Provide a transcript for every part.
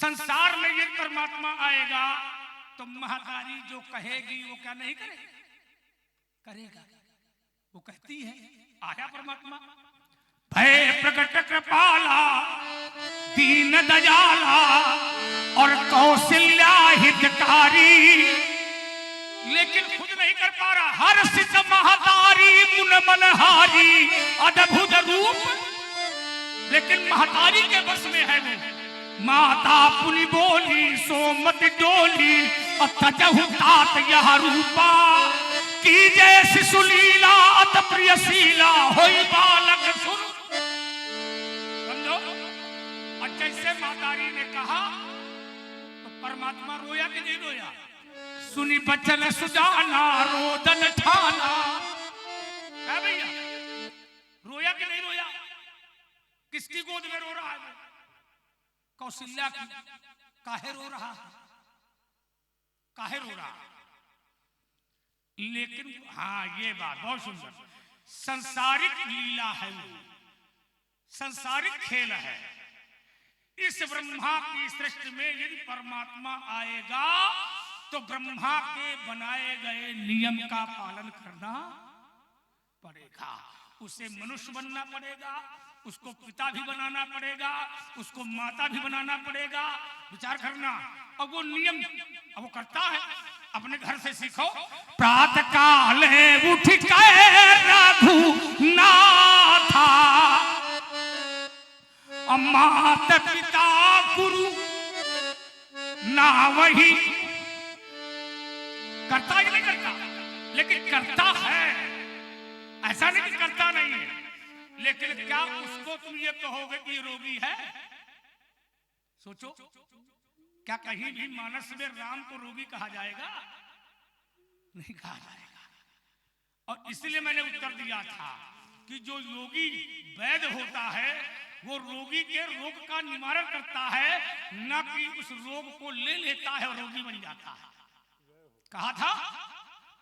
संसार में ये परमात्मा आएगा तो महतारी जो कहेगी वो क्या नहीं करेगा। वो कहती है आया परमात्मा, भय प्रकट कृपाला दीन दयाला और कौशल्या हितकारी, लेकिन खुद नहीं कर पा रहा। हर सिद्ध महतारी मुन मनहारी अद्भुत रूप, लेकिन महतारी के बस में है वो। माता पुनि बोली सोमत डोली अतजहु तात यह रूपा, की जय शिशुलीला अत प्रियशीला होई बालक सुर। समझो, और जैसे मातारी ने कहा तो परमात्मा रोया कि नहीं रोया? सुनी बचन सुजाना रोदन ठाना, है भैया? रोया कि नहीं रोया? किसकी गोद में रो रहा है? कौशल्या की। काहे रो रहा है? काहे रो रहा है? लेकिन हाँ, ये बात बहुत सुंदर, संसारिक लीला है वो, संसारिक खेल है। इस ब्रह्मा की सृष्टि में यदि परमात्मा आएगा तो ब्रह्मा के बनाए गए नियम का पालन करना पड़ेगा। उसे मनुष्य बनना पड़ेगा, उसको पिता भी बनाना पड़ेगा, उसको माता भी बनाना पड़ेगा। विचार करना। अब वो नियम अब वो करता है, अपने घर से सीखो। प्रातः काल उठ के रघुनाथा, माता पिता गुरु ना वही करता ही नहीं करता, लेकिन करता है। ऐसा नहीं कि करता नहीं है, लेकिन क्या उसको तुम ये कहोगे कि रोगी है? सोचो, क्या कहीं भी मानस में राम को रोगी कहा जाएगा? नहीं कहा जाएगा। और इसलिए मैंने उत्तर दिया था कि जो योगी वैद्य होता है वो रोगी के रोग का निवारण करता है, न कि उस रोग को ले लेता है और रोगी बन जाता है। कहा था।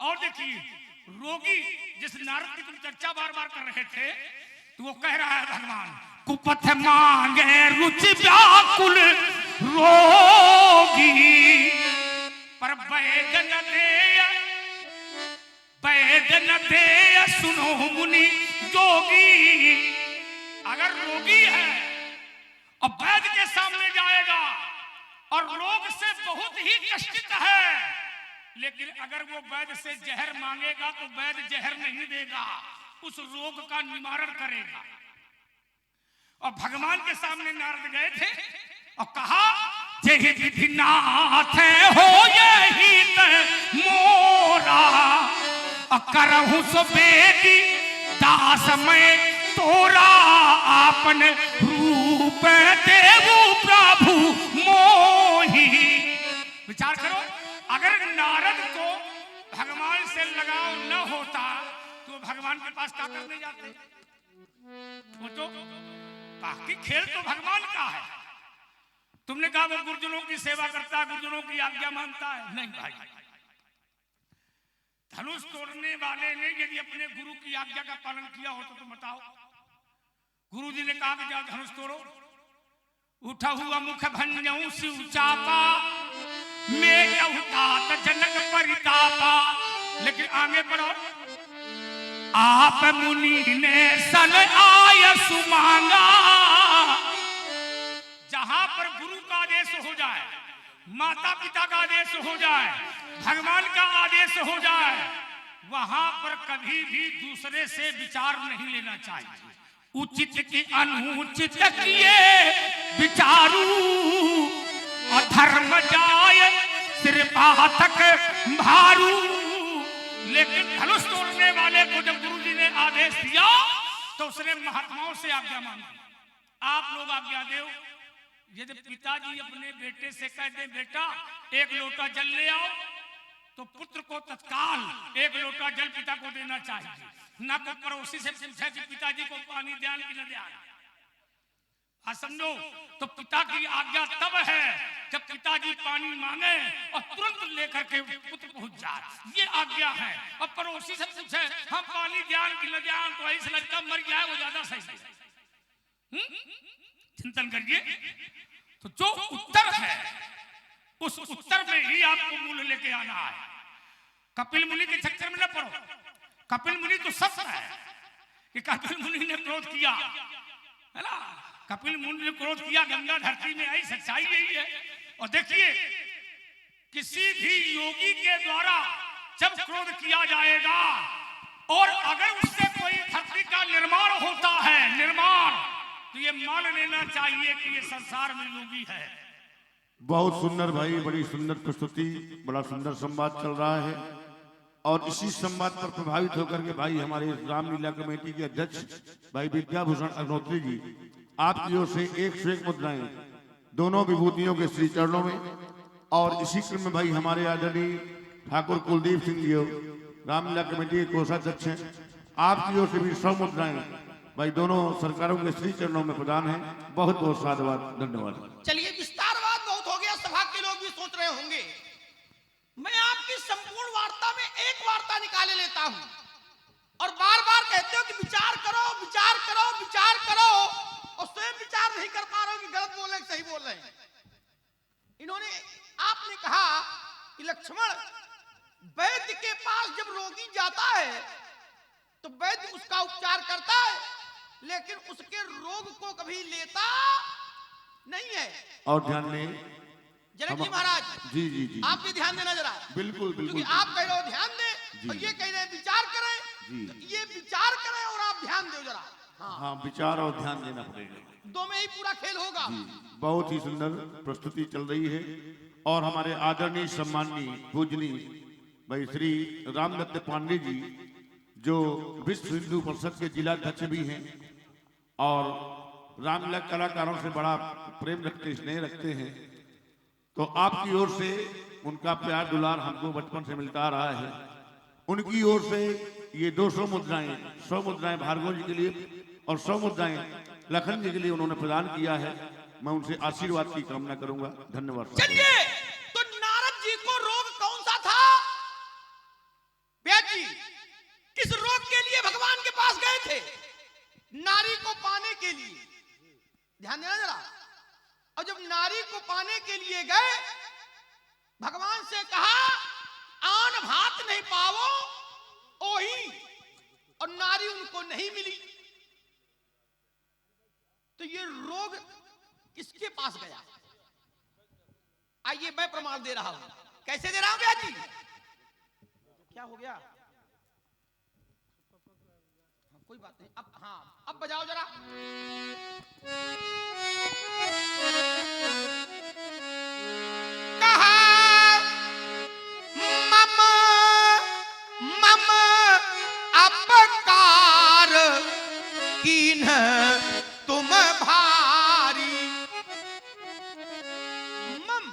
और देखिए, रोगी जिस नारद की तुम चर्चा बार बार कर रहे थे, तो वो कह रहा है भगवान कुपथ मांगे रुचि व्याकुल रोगी, पर वैद्य न दे सुनो मुनि जोगी। अगर रोगी है और वैद्य के सामने जाएगा और रोग से बहुत ही कष्टित है, लेकिन अगर वो वैद्य से जहर मांगेगा तो वैद्य जहर नहीं देगा, उस रोग का निवारण करेगा। और भगवान के सामने नारद गए थे और कहा जय विधिनाथ हो यही मोरा, करहु सो बेटी दास मैं तोरा, आपन रूप देवु प्रभु मोही। विचार करो, अगर नारद को भगवान से लगाव न होता तो भगवान के पास क्या करने जाते? सोचो, बाकी खेल तो भगवान का है। तुमने कहा वो गुरुजनों की सेवा करता है, गुरुजनों की आज्ञा मानता है। नहीं भाई, धनुष तोड़ने वाले ने यदि अपने गुरु की आज्ञा का पालन किया हो तो तुम बताओ। गुरु जी ने कहा कि जाओ धनुष तोड़ो, उठा हुआ मुख भंजऊ शिव चापा, में तात जनक परितापा। लेकिन आगे बढ़ो, आप मुनि ने सन आय सुमांगा। जहां पर गुरु का आदेश हो जाए, माता पिता का आदेश हो जाए, भगवान का आदेश हो जाए, वहां पर कभी भी दूसरे से विचार नहीं लेना चाहिए। उचित की अनुचित किए विचारू, अधर्म जाए सिर पातक भारू। लेकिन धनुष तोड़ने वाले को जब गुरु जी ने आदेश दिया तो उसने महात्माओं से आज्ञा मांगी, आप लोग आज्ञा दो। यदि पिताजी अपने बेटे से कह दे बेटा एक लोटा जल ले आओ, तो पुत्र को तत्काल एक लोटा जल पिता को देना चाहिए, ना तो पड़ोसी से पूछे कि पिताजी को पानी ध्यान कि न ध्यान। समझो, तो पिता की आज्ञा तब है जब पिताजी पानी मांगे और तुरंत लेकर के पुत्र पहुंच जाए, ये आज्ञा है। और पड़ोसी से पूछे हम पानी ध्यान कि न ध्यान, तो ऐसा लड़का मर गया है वो ज्यादा सही है। चिंतन करिए। तो जो उत्तर है उस उत्तर में ही आपको मूल लेके आना है। कपिल मुनि के चक्कर में न पड़ो। कपिल मुनि तो सत्य है कि कपिल मुनि ने क्रोध किया, है ना। कपिल मुनि ने क्रोध किया, गंगा धरती में आई, सच्चाई यही है। और देखिए, किसी भी योगी के द्वारा जब क्रोध किया जाएगा और अगर उससे कोई धरती का निर्माण होता है, तो ये मान लेना चाहिए कि ये संसार में योगी है। बहुत सुंदर भाई, बड़ी सुंदर प्रस्तुति, बड़ा सुंदर संवाद चल रहा है। और इसी संवाद पर प्रभावित होकर के भाई हमारे रामलीला कमेटी के अध्यक्ष भाई विद्याभूषण अग्निहोत्री जी, आपकी ओर से 101 मुद्राएं दोनों विभूतियों के श्री चरणों में। और इसी क्रम में भाई हमारे आदरणीय ठाकुर कुलदीप सिंह जी रामलीला कमेटी के कोषाध्यक्ष हैं, आपकी ओर से भी 100 मुद्राएं भाई दोनों सरकारों के श्री चरणों में प्रदान है। बहुत बहुत साधुवाद, धन्यवाद। चलिए, विस्तारवाद बहुत हो गया, सभा के लोग भी सोच रहे होंगे। मैं आपकी संपूर्ण वार्ता में एक वार्ता निकाले लेता हूं और बार बार कहते हो कि विचार करो, विचार करो, विचार करो, और स्वयं विचार नहीं कर पा रहे हो कि गलत बोल रहे हैं, सही बोल रहे हैं। इन्होंने, आपने कहा कि लक्ष्मण, वैद्य के पास जब रोगी जाता है तो वैद्य उसका उपचार करता है, लेकिन उसके रोग को कभी लेता नहीं है। और ध्यान में जनक जी महाराज, जी जी जी, आप भी ध्यान देना जरा। बिल्कुल बिल्कुल, क्योंकि आप कह रहे हो ध्यान दें और ये कह रहे हैं विचार करें, तो ये विचार करें और आप ध्यान दो जरा। हाँ, विचार और ध्यान देना पड़ेगा, दो में ही पूरा खेल होगा। बहुत ही सुंदर प्रस्तुति चल रही है। और हमारे आदरणीय सम्माननीय पूजनीय भाई श्री रामदत्त पांडे जी, जो विश्व हिंदू परिषद के जिलाध्यक्ष भी हैं और रामलीला कलाकारों से बड़ा प्रेम रखते, स्नेह रखते हैं, तो आपकी ओर से उनका प्यार दुलार हमको बचपन से मिलता आ रहा है। उनकी ओर से ये 200 मुद्राएं, 100 मुद्राएं भार्गव जी के लिए और 100 मुद्राएं लखन जी के लिए उन्होंने प्रदान किया है। मैं उनसे आशीर्वाद की कामना करूंगा। धन्यवाद। चलिए, तो नारद जी को रोग कौन सा था? व्यास जी किस रोग के लिए भगवान के पास गए थे? नारी को पाने के लिए। ध्यान देना जरा। और जब नारी को पाने के लिए गए, भगवान से कहा आन भात नहीं पावो ओही, और नारी उनको नहीं मिली, तो ये रोग किसके पास गया? आइए मैं प्रमाण दे रहा हूं। कैसे दे रहा हूं भैया जी? क्या हो गया? कोई बात नहीं, अब हाँ, अब बजाओ जरा। कहा मम मम अपकार कीन तुम भारी। मम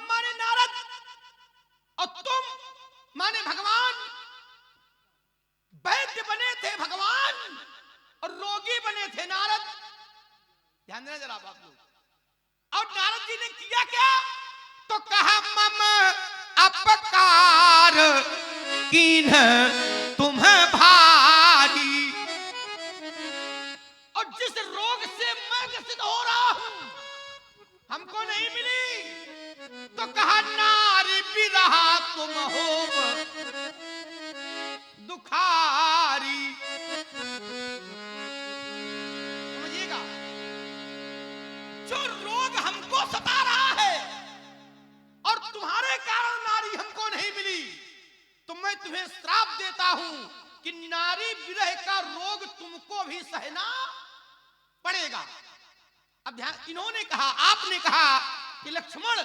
माने नारद, और तुम माने भगवान। वैद्य बने थे भगवान और रोगी बने थे नारद। ध्यान देना जरा आप लोग। और नारद जी ने किया क्या? तो कहा मम अपकार कीन तुम भारी। और जिस रोग से मैं ग्रसित हो रहा हूं हमको नहीं मिली, तो कहा नारी बिरहा तुम हो दुखारी। समझिएगा, जो रोग हमको सता रहा है और तुम्हारे कारण नारी हमको नहीं मिली, तो मैं तुम्हें श्राप देता हूं कि नारी विरह का रोग तुमको भी सहना पड़ेगा। अब ध्यान, इन्होंने कहा, आपने कहा कि लक्ष्मण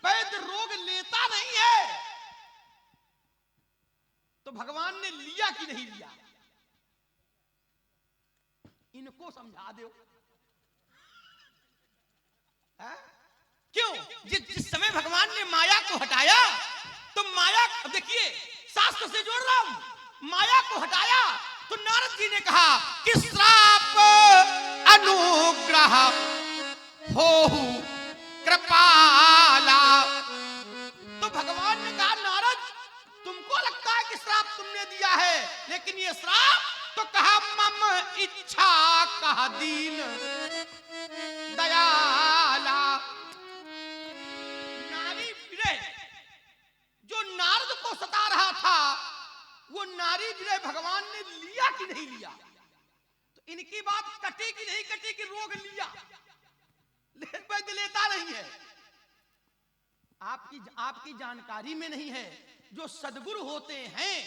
वैद्य रोग लेता नहीं है, तो भगवान ने लिया कि नहीं लिया? इनको समझा दो। क्यों? जिस समय भगवान ने माया को हटाया, तो माया, देखिए शास्त्र से जोड़ रहा हूं, माया को हटाया तो नारद जी ने कहा कि श्राप अनुग्रह हो कृपाला। तो भगवान ने कहा नारद, तुमको लगता है कि श्राप तुमने दिया है, लेकिन ये श्राप तो कहा मम इच्छा कहा दीन दयाला। नारी कि नहीं लिया? तो इनकी बात कटी कि नहीं कटी कि रोग लिया, लेकिन वैद्य लेता नहीं है। आपकी जानकारी में नहीं है। जो सदगुरु होते हैं,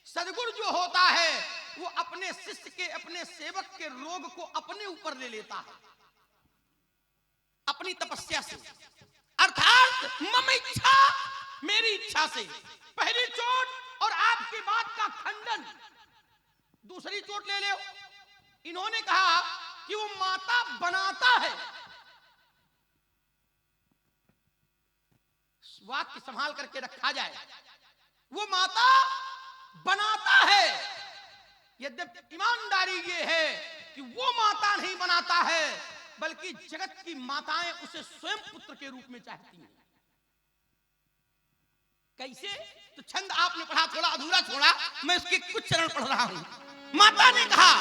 सदगुरु जो होता है वो अपने शिष्य के, अपने सेवक के रोग को अपने ऊपर ले लेता है अपनी तपस्या से, अर्थात मम इच्छा, मेरी इच्छा से। पहली चोट और आपकी बात का खंडन, दूसरी चोट ले लो। इन्होंने कहा कि वो माता बनाता है। वाक्य संभाल करके रखा जाए, वो माता बनाता है। यद्यपि ईमानदारी ये है कि वो माता नहीं बनाता है, बल्कि जगत की माताएं उसे स्वयं पुत्र के रूप में चाहती हैं। कैसे? तो छंद आपने पढ़ा, थोड़ा अधूरा छोड़ा, मैं उसके कुछ चरण पढ़ रहा हूं। माता ने कहा,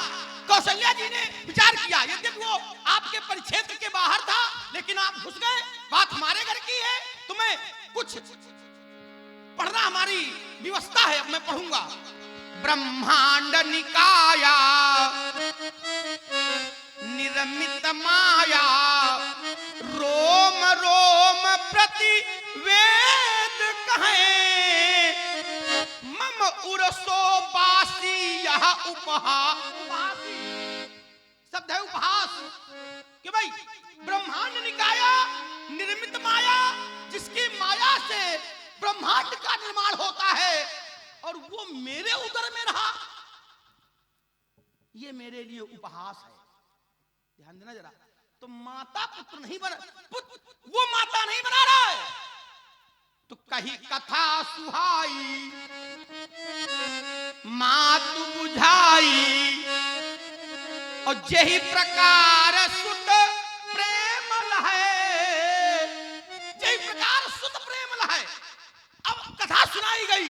कौशल्या जी ने विचार किया, यद्यपि वो आपके परिक्षेत्र के बाहर था, लेकिन आप घुस गए, बात हमारे घर की है, तो मैं कुछ पढ़ना हमारी व्यवस्था है, अब मैं पढ़ूंगा। ब्रह्मांड निकाया निर्मित माया, रोम रोम प्रति वेद कहे, मम उरसो बासी यह उपहास। शब्द है उपहास कि भाई ब्रह्मांड निकाया निर्मित माया, जिसकी माया से ब्रह्मांड का निर्माण होता है, और वो मेरे उदर में रहा, ये मेरे लिए उपहास है। ध्यान देना जरा। तो माता पुत्र नहीं बना, वो माता नहीं बना रहा है। तो कही कथा सुहाई मातु बुझाई, और यही प्रकार